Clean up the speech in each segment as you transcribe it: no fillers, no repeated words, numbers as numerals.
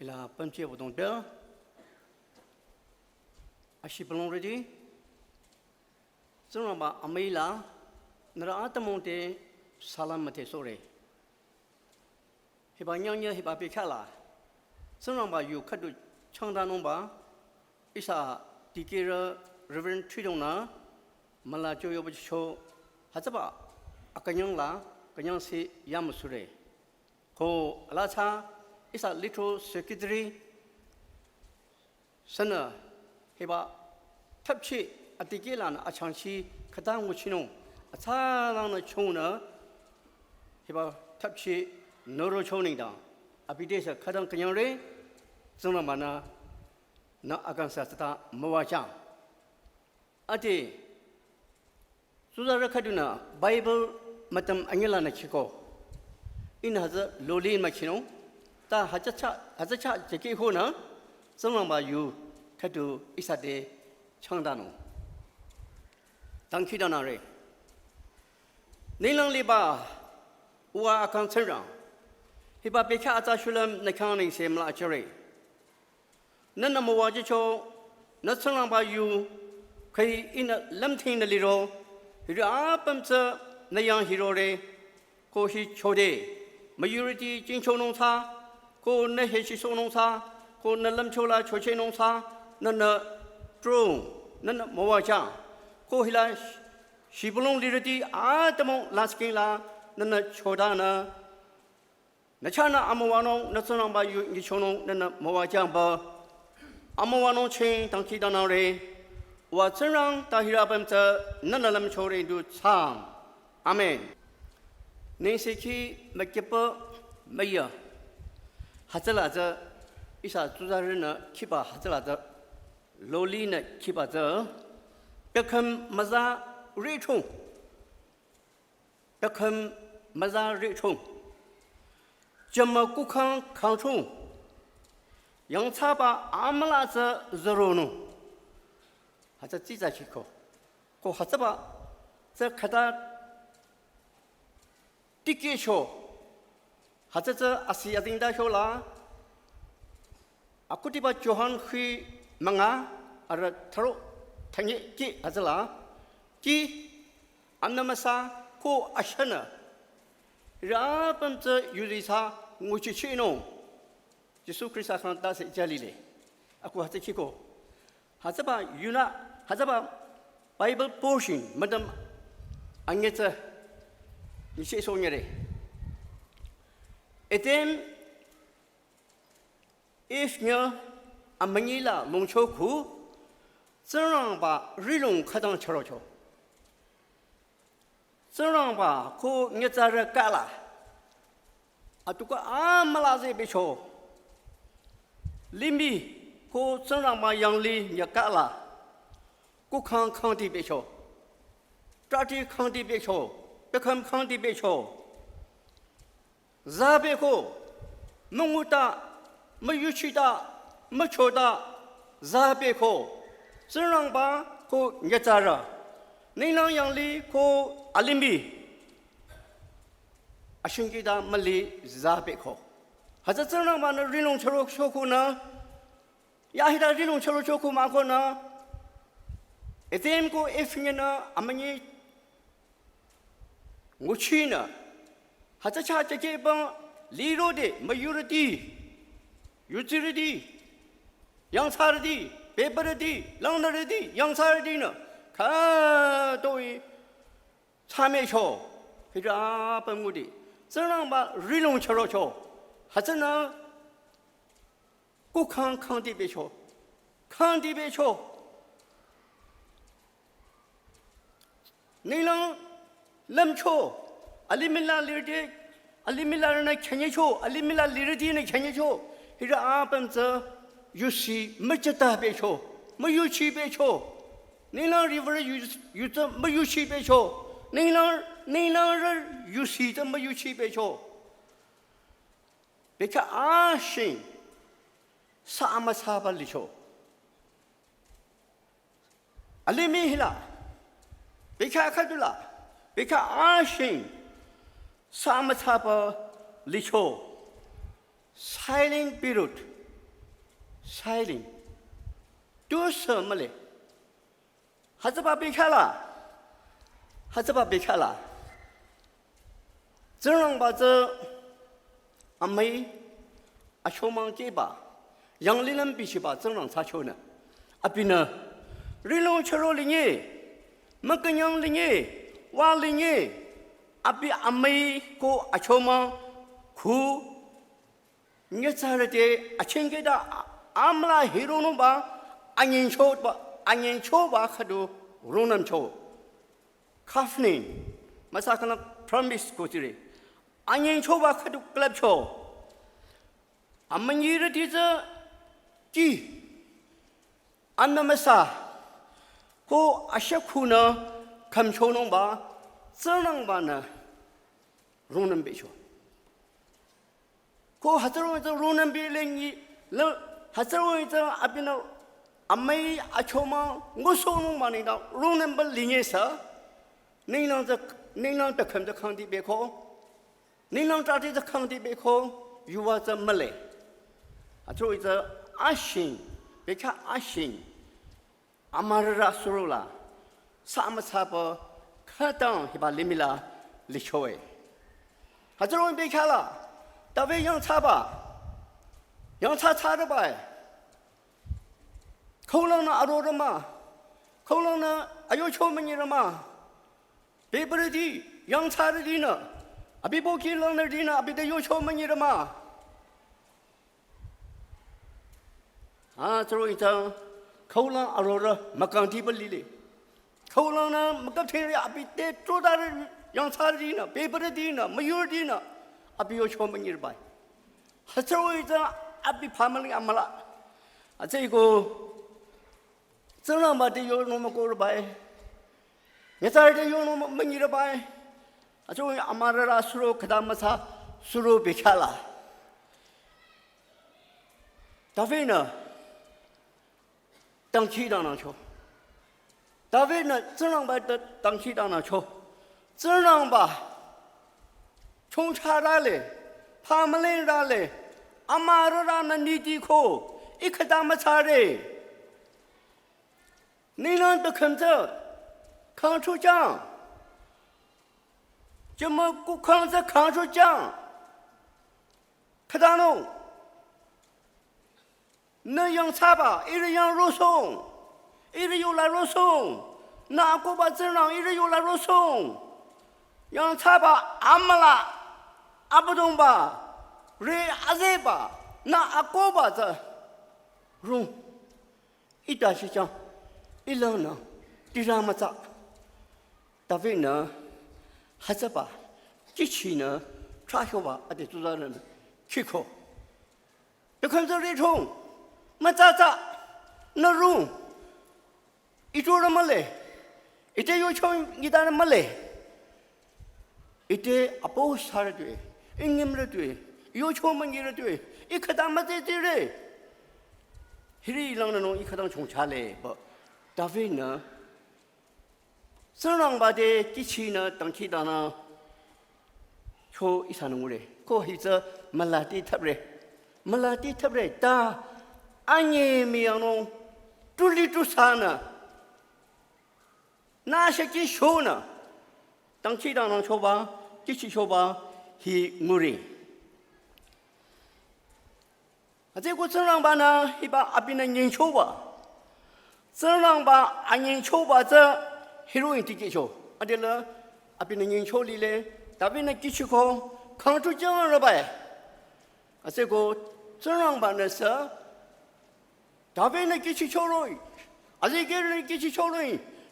伊拉本节活动的，阿西布隆瑞的，正让把阿梅拉，那阿达蒙的萨拉么的说嘞，希巴娘娘希巴别看啦，正让把有看到长大弄吧，伊啥地给了Reverend推动呢，马拉就要不就，还是把阿个娘啦，个娘是亚木说嘞，可阿拉查。Isa little secretary sana heba tapchi atigelan achangchi kadang uchino achalang na chona heba tapchi noro choning da abidesa kadang kanyang re zona mana na agang sa ta mawacha ati sudara kaduna bible matam angela na chiko in haza loli machino ta hajacha jeki ho na zong ba yu khatu isate changdano tangki dana re nilang liba wa akang cherang hiba bekha acha shulam nakang ning se mla chere nan mo wa ji cho na chang ba yu khai in lam thin na li ro ra pam cha na yang hi ro re ko hi chode majority jing chong nong cha cô nè hệ sĩ số nông sa, cô nè lâm châu la châu chế nông sa, nè nè trông, nè nè mua cha, cô hi la sĩ bồ lông lì đi tao mong lát kinh la, nè nè châu đa nè cha nè mua nông, nè sơn nông ba yu châu nông, nè nè mua cha ba, mua nông trên tăng khí đàn nào re, và sơn nông ta hi ra bấm cha, nè nè lâm châu re du cha, amen. Nên sẽ khi mà kịp bây giờ 하절라저 이사 주자르는 키바 하절라저 로리는 키바저 벽함 마자 리총 벽함 마자 리총 점마 국항 강총 영차바 아말라저 저로노 하저 찌자시코 고 하저바 저 카다 띠게쇼 하자자 아시아딩다 쇼라 아쿠티바 조한 휘 망아 아라 타로 탕이 기 하자라 기 안나마사 고 아샤나 라번저 유리사 무치치노 예수 그리스도 산다세 자리레 아쿠 하자키고 하자바 유나 하자바 바이블 포션 마담 안게자 이세 소녀레 Etem ifnya amangila mongchoku zerang ba rilong kadang chorocho zerang ba ko ngezara kala atuka amalaze becho limbi ko zerang ba yangli nyakala ko khang khang di becho tati khang di becho bekham khang di becho 자베고 몽우다 머유치다 머초다 자베고 저랑바 고 녀자라 내랑양리 고 알림비 아슌기다 말리 자베고 하자 저랑바는 리롱처럼 쇼쿠나 야히다 리롱처럼 쇼쿠 마코나 에템고 에프니나 아마니 무치나 하자차 저게방 리로데 마유르디 유지르디 양사르디 베버르디 랑너르디 양사르디는 가도이 참여쇼 히라 번무디 저랑바 리롱처로쇼 하자나 꼭한 칸디베쇼 칸디베쇼 니랑 lem초 알리밀라 리르디 알리밀라나 캔예초 알리밀라 리르디는 캔예초 이라 아번저 유시 멋졌다 베초 뭐유치 베초 니나 리버 유저 뭐유치 베초 니나 유시저 뭐유치 베초 베카 아신 사마 사발리초 알리미힐라 베카 카둘라 베카 아신 사마차바 리초 silent period silent， 都什么嘞？还是把别看了，还是把别看了。这样把这阿妹阿秋忙给吧，杨丽人必须把这样查秋呢。阿边呢，人龙吃肉哩耶，没跟杨哩耶，娃哩耶，阿边阿妹ko阿秋忙苦，你查了的阿亲给的阿姆拉 hero 弄吧，阿年秋吧。Angin coba kado ronam coba, kafnin, masa kena promise ko ciri. Angin coba kado club coba, amanyira dia ji, anda masa, ko asyak kuna kam coba nomba, senang bana ronam beco. Ko hasilnya itu ronam belengi, le hasilnya itu abina Amai acoma ngosong manida runembal linyesa nilang ta kham ta khang di beko nilang ta ti ta khang di beko yuwa ta male atro ita ashin beka ashin amara surula sama sapa khatang hiba limila lichoe atro beka la ta ve yang chaba yang cha de bai口浪那阿罗的嘛，口浪那阿有球门的嘛，别不的地，洋茶的地呢，阿别不给浪的地呢，阿别的有球门的嘛。啊，这一张口浪阿罗的没讲地不里嘞，口浪呢没讲天的阿别的做大的洋茶的地呢，别不的地呢，没有的地呢，阿别有球门的吧。啊，这一张阿别爬门的阿么啦，啊这个。这样把这有那么过了呗，你在这有那么没你了呗，啊，就阿妈的啦，输可他们啥，输别看了。大卫呢，当起当那球，大卫呢，这样把的当起当那球，这样把从查来嘞，他们来来嘞，阿妈的啦那你的口，一可他们查嘞。你让的看着，看出讲，怎么不看着看出讲？看到喽，那样差吧，一人样肉松，一人有来肉松，那个把这样一人有来肉松，样差吧，阿么啦，阿不懂吧，人阿这吧，那阿个吧这，容，一大是讲。一浪呢，地上么子，大卫呢，还是把机器呢，抓小吧，还得做到人去口。要看这里冲，么咋咋，那容，一做了么嘞，一点有穷一单了么嘞，一点阿婆杀了对，一年了对，有穷么你了对，一颗蛋么在这嘞，这里浪的弄一颗蛋冲下来不。大卫呢？这样把的机器呢，当起当呢，就一场弄嘞，过一阵马拉蒂特嘞，马拉蒂特嘞，但安尼没有弄，独立独善呢，那些机修呢，当起当呢，修吧，机器修吧，是木嘞。啊，这个这样把呢，一把阿边的人修吧。这样把安人抽把这 heroin 提给抽，阿对了，阿边的人抽里嘞，大边的机器空，扛出这样了呗，啊这个这样把那是，大边的机器抽了，啊这个人机器抽了，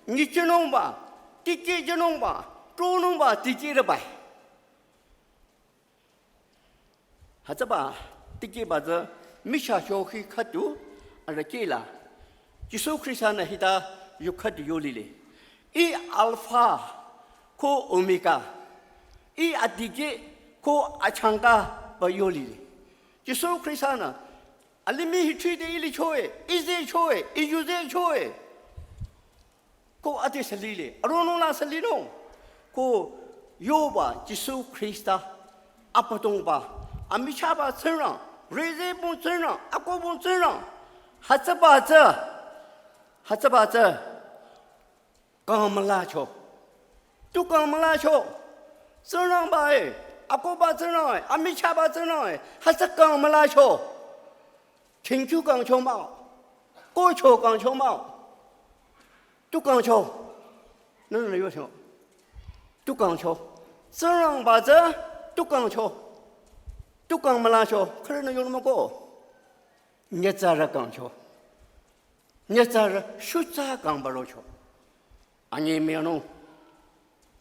你这弄吧，地给这弄吧，多弄吧，地给了呗，还这吧，地给把这没下手去看住，啊这给了。Yesus Kristus na hita yukat yolile. I alpha ko omega. I adige ko achanga ba yolile. Yesus Kristus na alimi hitri de ili choe, ize choe, iyuze choe. Ko ate salile, arono la salino. Ko yoba Yesus Kristus apatong ba. Amisha ba tsena, reze bon tsena, ako bon tsena. 哈子把子，哈子把子，刚么拉球，都刚么拉球，正让吧哎，阿哥把正让哎，阿米恰把正让哎，哈子刚么拉球，青球刚球嘛，过球刚球嘛，都刚球，那有球，都刚球，正让把子，都刚球，都刚么拉球，可是那有那么过。你咋着刚球？你咋着说咋刚不着球？俺也没有弄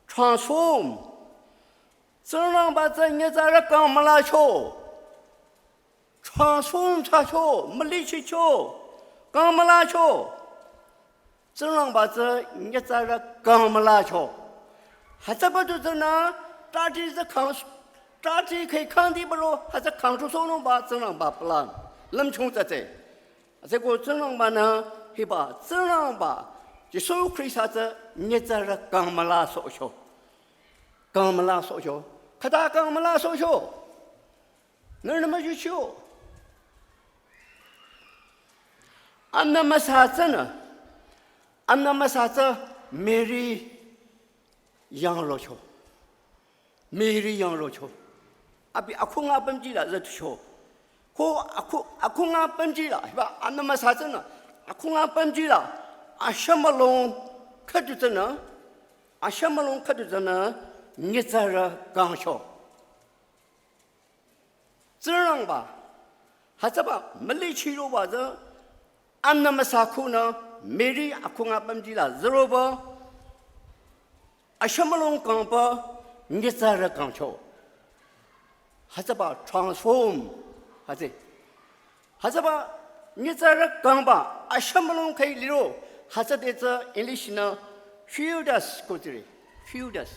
，transform， 正让把这你咋着刚没拉球？transform 差球，没力气球，刚没拉球。正让把这你咋着刚没拉球？还这不就是呢？大体是抗，大体可以抗敌不着，还是抗出手弄吧？正让把不烂。冷穷在这，这个正让吧呢，是吧？正让吧，就所有可以啥子，你在这刚没拉手球，刚没拉手球，可他刚没拉手球，那么就球，俺那么啥子呢？俺那么啥子？美丽羊肉球，美丽羊肉球，阿比阿空阿本地了热球。阿空阿本地了是吧？俺那么啥子呢？阿空阿本地了，阿什么龙可就真呢？阿什么龙可就真呢？你在这刚说，这样吧，还是吧，没力气了吧？这俺那么啥苦呢？没力阿空阿本地了，知道不？阿什么龙刚不？你在这刚说，还是吧，transform。还是吧，你在这讲吧，啊什么拢可以理了，还是在这 English 呢 ，feel us 过这里 ，feel us，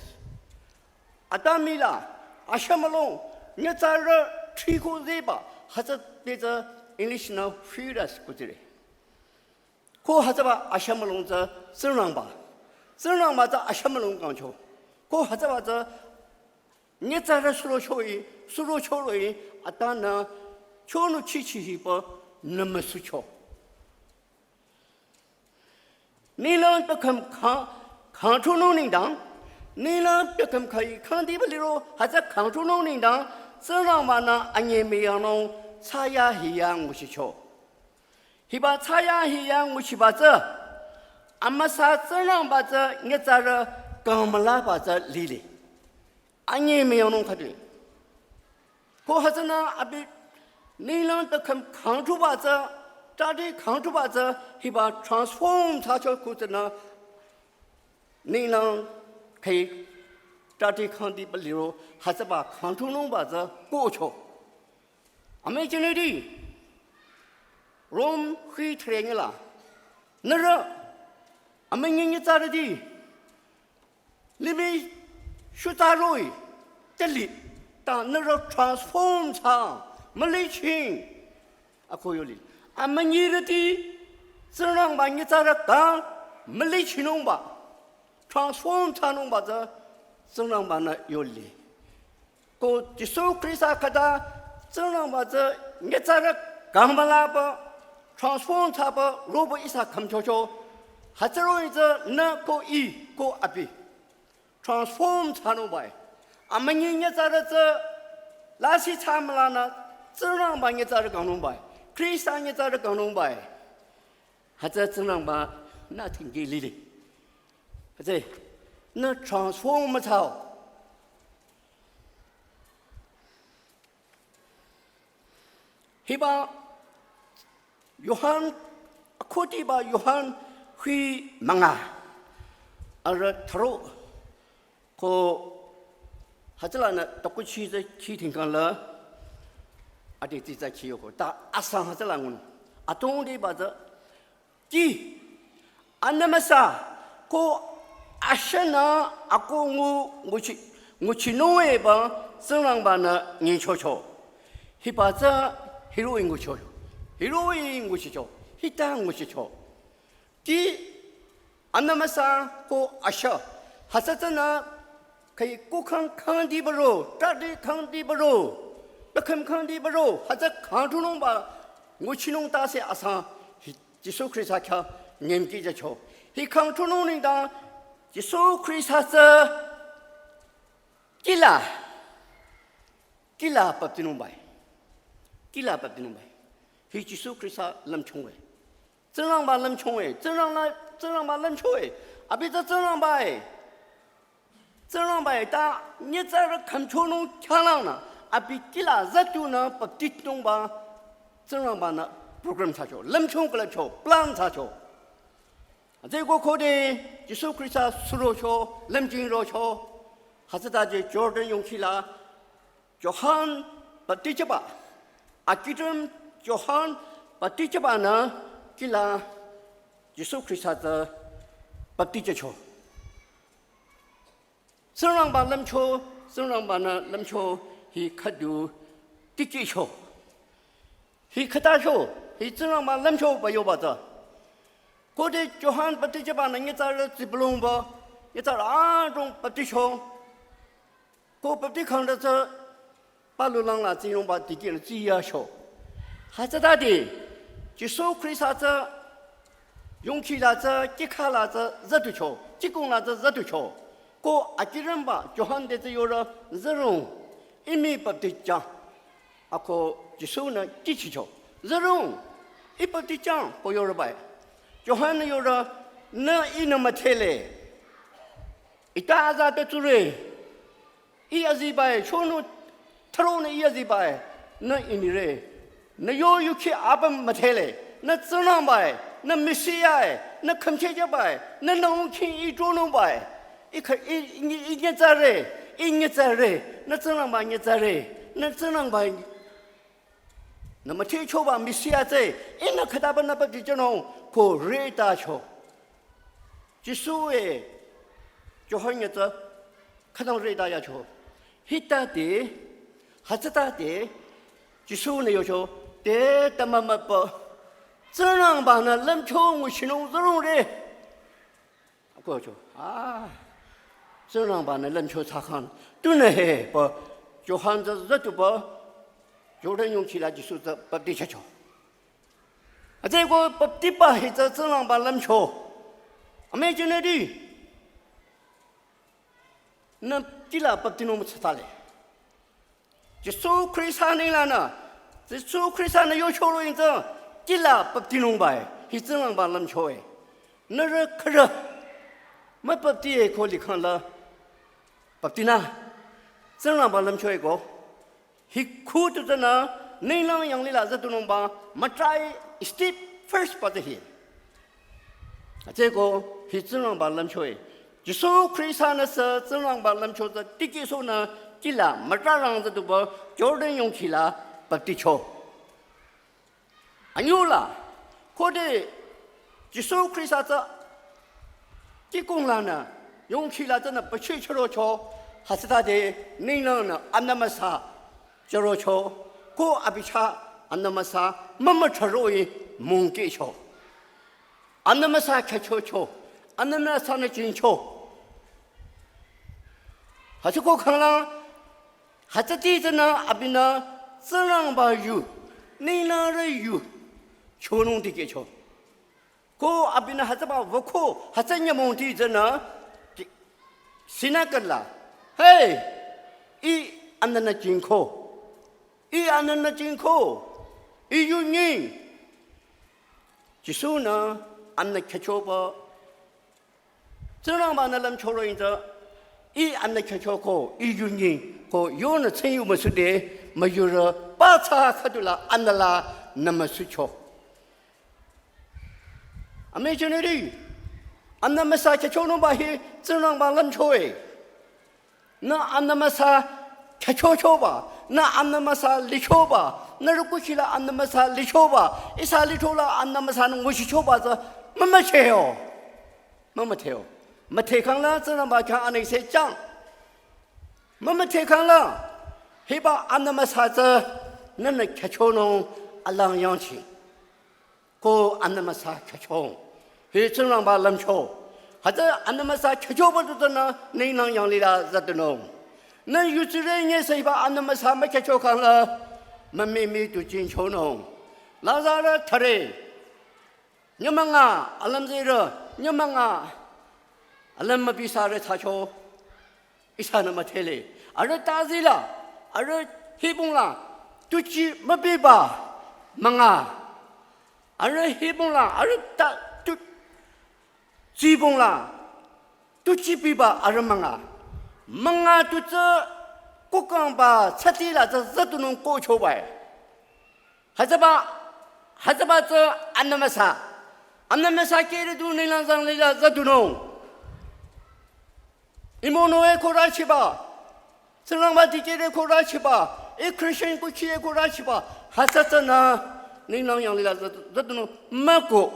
啊当米啦，啊什么拢，你在这吹口水吧，还是在这 English 呢 feel us 过这里，可还是吧，啊什么拢这正让吧，正让吧这啊什么拢讲求，可还是吧这，你在这说了球伊，说了球了伊，啊当呢。球no气不那么输球，你让别看看出农领导，你让别看可以看地不里喽，还在看出农领导，这让嘛呢？俺也没有弄茶叶一样我去球，一把茶叶一样我去把这，俺们啥这让把这你在这刚么拉把这理理，俺也没有弄可的，可还是呢阿比。你让他看出把这，咋的看出把这，一把 transform 他叫裤子呢？你让可以咋的看的不理由，还是把看出弄把这过去。俺们今天的，Rome 会出来了，那是俺们人家咋的的？你们说咋容易？这里，但那是 transform 他。没力气，啊可有理，俺们你的地，只能把你在这干，没力气弄吧，transform才弄吧这，只能把那有理，个就手可以啥看的，只能把这你在这干不啦吧，transform才吧，如果一下看瞧瞧，还只容易这那个一个阿比，transform才弄吧，俺们你在这那些差么啦呢？正让把你在这讲弄白，可以上你在这讲弄白，还在正让把那挺给力的，还在那 transform 操，希望约翰，可地吧约翰会忙啊，而他说，可还在那呢，都过去在去听讲了。啊，这在起有个，但阿上还是啷个？阿东的把这，第，阿那么啥，个阿些呢？阿个我去弄一把，正让把那人瞧瞧，一把这一路我瞧瞧，一路我去瞧，一单我去瞧，第，阿那么啥个阿些，还是真呢？可以过看地不着，咋的看地不着？不看地不着，还在看出弄吧？我去弄大些阿上，耶稣基督靠年纪的球，他看出农民当耶稣基督是基拉不听农白，基拉不听农白，他耶稣基督lâm冲诶，真让把lâm冲诶，真让把lâm冲诶，啊，别这真让把诶，真让把诶，但你在这看出农强浪呢，啊，别基拉热度呢不听农吧，真让把呢。program 사죠. 럼총 그렇죠. 플랜 사죠. 그리고 거기 예수 그리스도 수로죠. 럼징로죠. 하스다지 조던 용키라 요한 바티자바 아기름 요한 바티자바나 길라 예수 그리스도 바티자죠. 성랑바 럼초 성랑바나 럼초 이 카두 티키죠. 이 카다죠. 이 정말 남초 봐요봐다. 고대 조한 바티자바는 이자를 지불롱바 이자 아종 바티쇼. 고 바티칸에서 발루랑라 지롱바 디기를 지야쇼. 하자다디 예수 그리스도 용키라자 기카라자 자두쇼. 지공라자 자두쇼. 고 아기름바 조한데서 요라 저롱 이미 바티자. 아고 예수는 지치죠. 저롱 이쁘디 짱 보여봐. 요한은 요라 너 이놈의 텔레 이따자도 줄에 이 아지바에 초노 트로는 이 아지바에 너 이니래 너 요유키 아범 마텔레 너 쓰나바에 너 메시아에 너 컴체자바에 너 농키 이 조노바에 이게 자래 너 쓰나바 이게 자래 너 쓰나바那么天chúa把米西亚在，那看他们那不就叫侬过热大球，就所谓就好像子看到热大呀球，黑大的，还是大的，就说呢要求，得他妈妈不，这样吧那冷球我形容这种的，过去啊，这样吧那冷球查看，对呢嘿不，就好像这热就不。조던 용치라 지수서 법디 쳐줘. 아제고 법디 바 해서 정랑 발람 쳐. 아메지네디. 너 딜라 법디 놈 찾달래. 지수 크리스찬이라나. 지수 크리스찬의 요초로 인자 딜라 법디 놈 바에. 이 정랑 발람 쳐에. 너를 그러. 뭐 법디에 고리 칸라. 법디나. 정랑 발람 쳐에고. He could do na nilang yang lila zatunom ba matrai step first pa hi. Atego hi zunang ba lam choi. Jisu Krishna sa zunang ba lam choi za tiki so na kila matrarang zatu ba Jordan yong kila bakti cho. Anyola kode Jisu Krishna za tikong la na yong kila za na bachi choro cho hasita de nilang na anamasa 저로초 고 아비차 안나마사 mamachoroi 몽게초 안나마사 개초초 안나마사는 진초 하시고 강랑 하자디즈나 아비나 쓰랑바유 니나르유 초농디게초 고 아비나 하자바 워코 하자냐 몽디즈나 시나깔라 헤이 이 안나나 진코 이 안나나 진코 이 윤인 지수나 안나 개초바 저랑바나람 초로인자 이 안나 개초고 이 윤인 고 요는 생유무스데 마유라 빠차 카둘라 안나라 나마수초 아메저네리 안나마사 개초노 바히 저랑바람 초에 나 안나마사 개초초바 나 안나마사 리초바 나를 꾸시라 안나마사 리초바 이사 리초라 안나마사는 것이 초바서 뭐뭐해요 뭐뭐해요 뭐태강라 저나마카 안에 세장 뭐뭐태강라 해봐 안나마사저 너는 개초노 알랑양치 고 안나마사 개초 해 저나마 람초 하자 안나마사 개초버도나 내낭 양리라 자드노 나 유즈레니에서 이봐 안나마사 개초강라 만미미 두진 초농 라자라 타레 nyamanga alam zero nyamanga alam mabisare thacho isana matele are tazila are hibungla tuchi mabiba manga are hibungla are ta tu jibungla tuchi biba are manga tu za kokang ba chatila za zatunung ko chobai hazaba za annamasa kere du nilang sang lila zatunung imono e korachiba senang ba dikere korachiba e christian ko chie korachiba hasatana nilang yang lila zatunung mako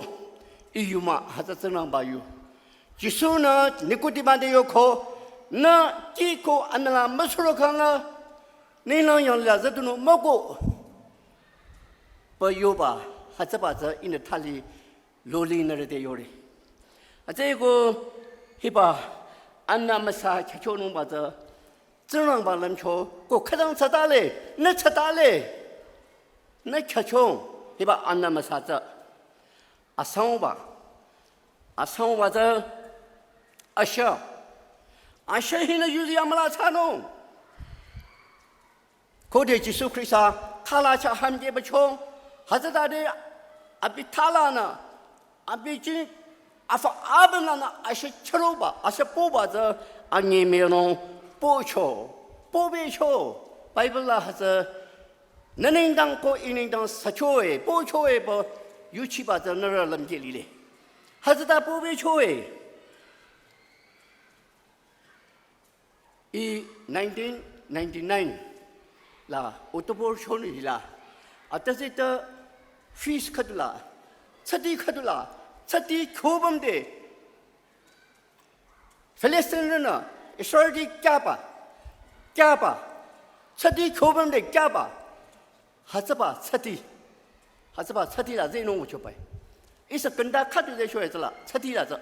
iyuma hasatanang ba yu jisuna nikutiba de yoko na tiko anala masurokanga nilang yang lila zatunung mako pa yoba hazaba za in thali loli nare de yori ate ko hiba anna masa chachonu ba za zrang ba lam cho ko khadang chadale na chachong hiba anna masa za asang ba za asha hina yuzi amala chano ko de jisu krista thala cha hamje ba chong hazada de abi thala na abi jin afa abna na asha chroba asha poba za angi meno pocho bible la haza nanindang ko inindang sachoe pochoe bo yuchi ba za nara lamje li le hazada pobe choe i 1999 la otobor choni la atase ta fees khadula chati khobamde Palestine Israeli kyaba chati khobamde kyaba hazaba chati la zeno mo chopai isa kanda khadu de shoe zala chati la za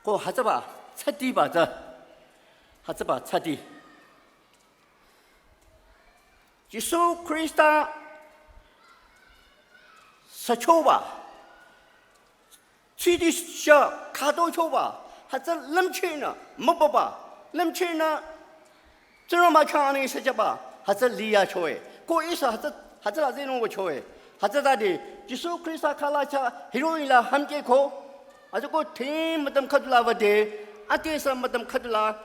ko hazaba chati ba za hazaba chati Jisu Krista sachoba chidi sha kado choba haza lamchina mababa lamchina zrama khani sajaba haza liya choe ko isa haza la zeno choe haza dadi Jisu Krista khala cha heroila hamke ko ajo ko thim matam khadula wade atesa matam khadula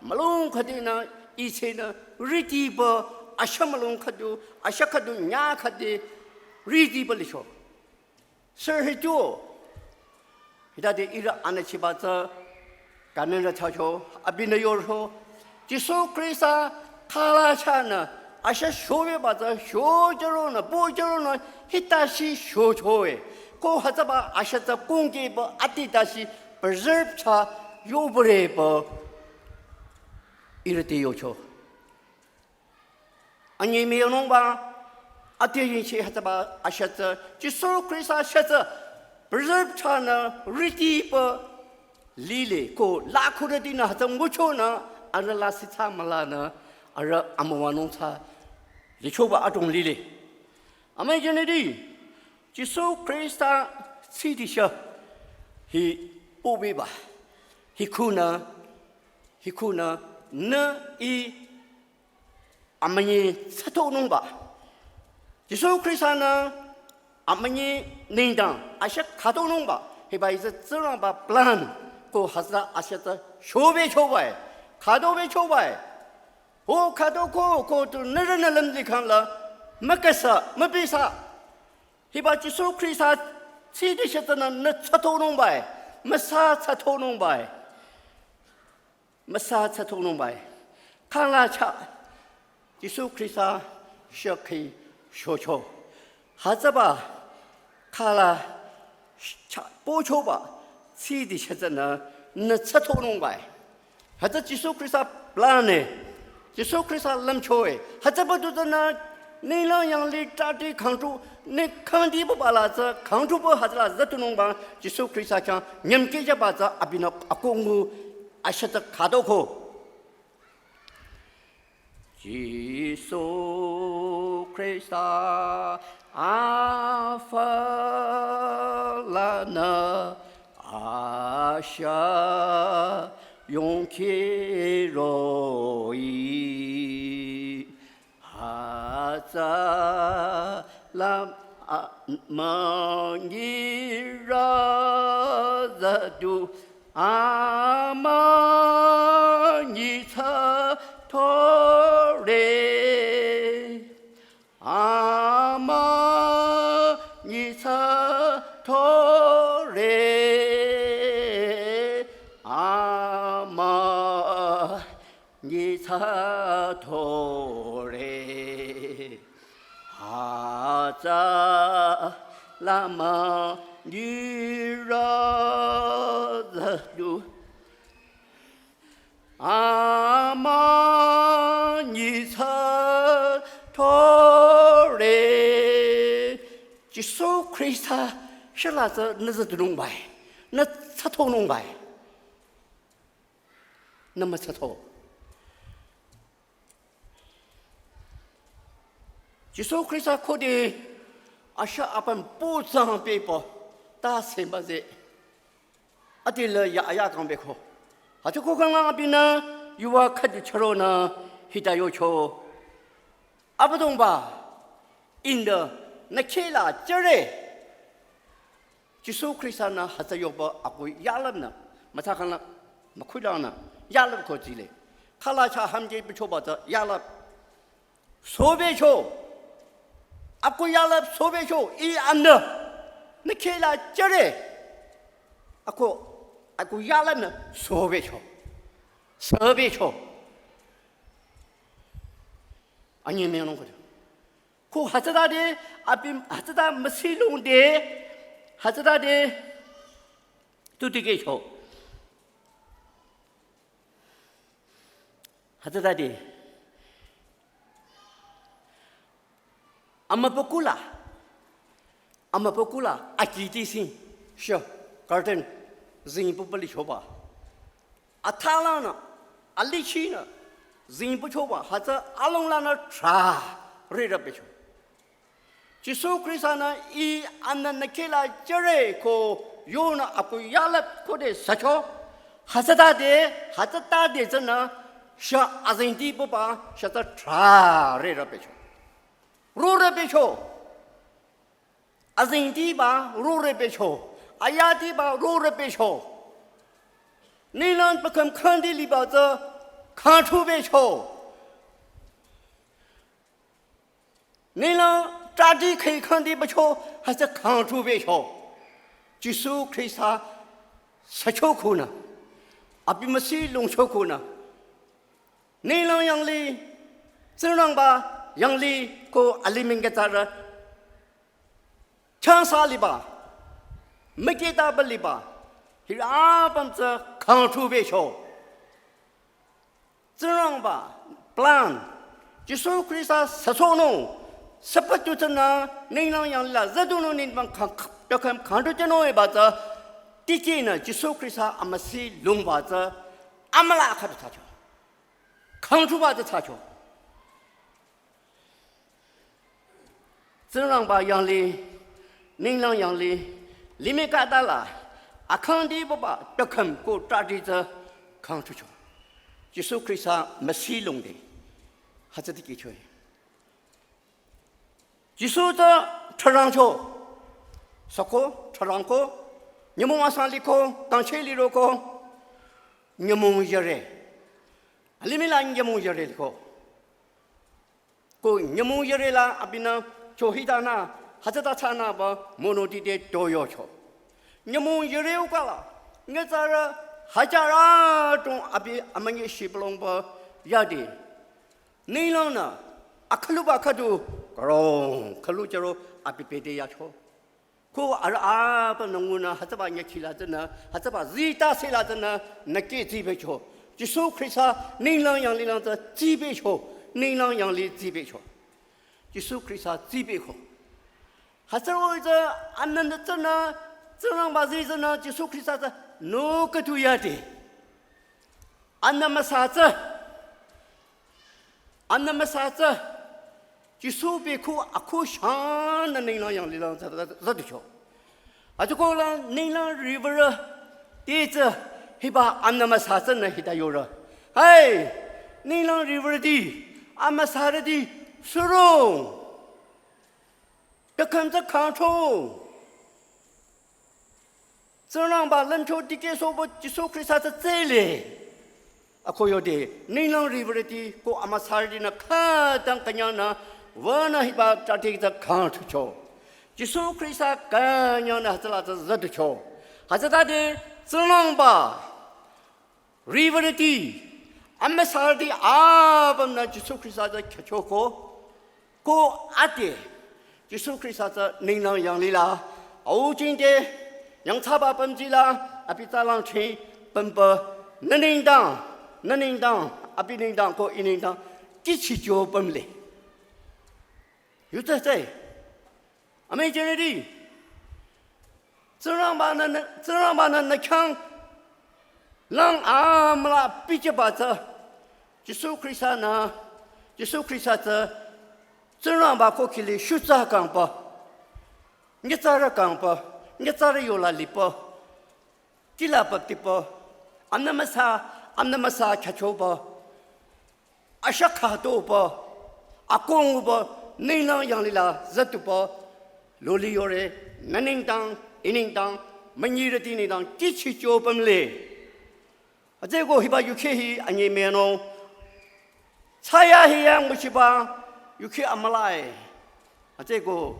malung khadina isena ritiba ashamalung khadu ashakadu nya khade ritiba lisho sir hito hidade ira anachibaza kanena chacho abinayor ho Jisu Krista khala chana asha shobe baza shojorona bojorona hitashi shojoe ko hazaba ashata kongge ba atitashi preserve cha yobre ba irate yocho ani meonong ba atyin che hazaba ashata Jisu Krista ashata preserve cha na riti ba lile ko lakhura dina hazam gochona anala sitha malana ara amwanong cha lichoba atong lile amai jenedi Jisu Krista sidisha hi obeba hikuna na i amani satonong ba Jisu Krista na amani nindang asha katonong ba heba is zrang ba plan ko hazra asha ta shobe chobai kadobe chobai o kado ko to narana lamdi khanla makasa mabisa heba Jisu Krista sidisha na na satonong ba masa satonong bai kala cha Jisu Krista shakhi shocho hazaba kala cha pocho ba sidi shazana na satonong bai haza Jisu Krista plane Jisu Krista lamchoe hazaba dudana nila yang li tati khangtu ne khandi ba la za khangtu ba hazla zatunong ba Jisu Krista cha nyamke ja ba za abina akongu ashata kadoko Jisu Christ 아파라나 아샤 용키로이 하자 람 망이라자두 아마니사 토레 아마니사 토레 아마니사 토레 하자 라마 니라자두 아마니사 토레 지수 크리스타 샬라서 너서 드롱바이 너 사토농바이 너무 사토 지수 크리스타 코디 아샤 아pan 보상 페이퍼 다 셈바제 아딜러 야야 강베코 아주 고강한 비나 유아 카드처로나 히다요초 아부동바 인더 나케라 저레 지수 크리스타나 하자요바 아고 야람나 마타칸나 마쿠라나 야람 코지레 칼라차 함제 비초바자 야람 소베초 아고 야람 소베초 이 안더 나케라 저레 아고 야람나 소베초 서베초 아니 메는 거죠. 그 하자다데 앞이 하자다 머실롱데 하자다데 두디게초 하자다데 아마 보쿠라 아키티신 쇼 가든 징부벌리 쇼바 아탈라나 알리치나 징부초바 하자 알롱라나 차 레라베초 지수 크리스타나 이 안나나케라 저레코 요나 아쿠 야랍 코데 사초 하자다데 하자다데잖아 샤 아젠티 보바 샤타 차 레라베초 로레베초 아젠티바 로레베초 아야티바 로레베초 니란 박함 칸딜리바자 칸투베초 니란 짜디 케이 칸디베초 하자 칸투베초 지수 크리스타 사초쿠나 아비마시 롱초쿠나 니란 양리 쓰랑바 양리 고 알리밍게자라 찬사리바 메게다발리바 히라밤자 칸투베쇼 쓰랑바 플란 지수 크리스타 사소노 스파투트나 네랑 양라 자두노 닌방 칸 칸투제노에 바자 티키나 지수 크리스타 아마시 롱바자 아말라 카드 타죠 칸투바자 타죠 쓰랑바 양리 네랑 양리 리메카달라 아칸디 바바 떡함 고 따지자 칸투죠 지수 크리스타 마실롱데 하자디기 줘요 지수자 트랑초 서코 트랑코 녀몽아산리코 당체리로코 녀몽여레 알리밀란 녀몽여레리코 고 녀몽여레라 아비나 조히다나 하자다차나 바 모노디데 도요초 녀몽여레오가라 응자라 하자라 좀 아비 아마니 시블롱바 야디 네랑나 아클루바카도 그럼 칼루저로 아비 베데야초 고 아라바 농구나 하자바 녀치라잖아 하자바 지타세라잖아 나케 지베초 지수 크리스타 네랑 양리랑자 지베초 네랑 양리 지베초 지수 크리스타 지베코 하자로자 안난다잖아 저랑 바지잖아 지수 크리스타 노크투야데 안나마사자 就手边可啊可想的那样里浪这的瞧，啊这个人那样日不热，第一次黑把俺那么啥子呢？黑的有热，哎，那样日不热的，俺们啥的的是容，别看这看出。这让把人抽的给说不就说可以啥子这里，啊可有的，你能认为的，过阿妈啥的呢？看当个样呢，我呢一把这地子看出去，就说可以啥个样呢？这拉子热的去，还是他的这让把认为的，阿妈啥的啊不呢就说可以啥子吃吃过阿的，就说可以啥子你能养里啦，欧今的。yang sabar pemjila api talang chin pempa nenindang api nindang ko inindang kichi jo pemle yuta sai ame jenedi zerang ba na kang lang amla pichaba za jisu krisa za zerang ba ko kili shuza kang pa ngitsara kang pa你咋的有了里不？几拉不的不？俺那么啥吃酒不？阿啥卡多不？阿公不？你那样的啦，热度不？罗里有嘞，那宁当一宁当，没你的地宁当，几起酒本嘞？啊，这个一把有开去，俺也没弄。菜呀黑呀，我去吧，有开阿没来。啊，这个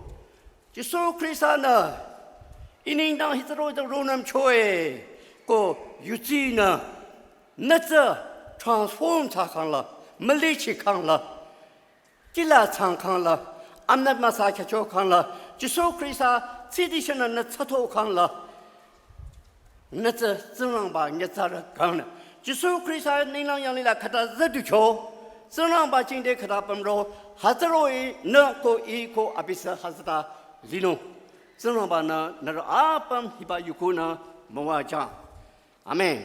就说可以啥呢？ini nang hitro jang ronam choe ko yuji na naza transform cha khang la mali chi khang la kila chang khang la amnat ma sa kha cho khang la jiso krisa tradition na chato khang la naza zang ba nya za ra khang la jiso krisa ning lang yang la khata za du cho zang ba jing de khata pam ro hazro yi na ko i ko abisa hazda lino zang ba na na apam hiba yukuna mawaja amen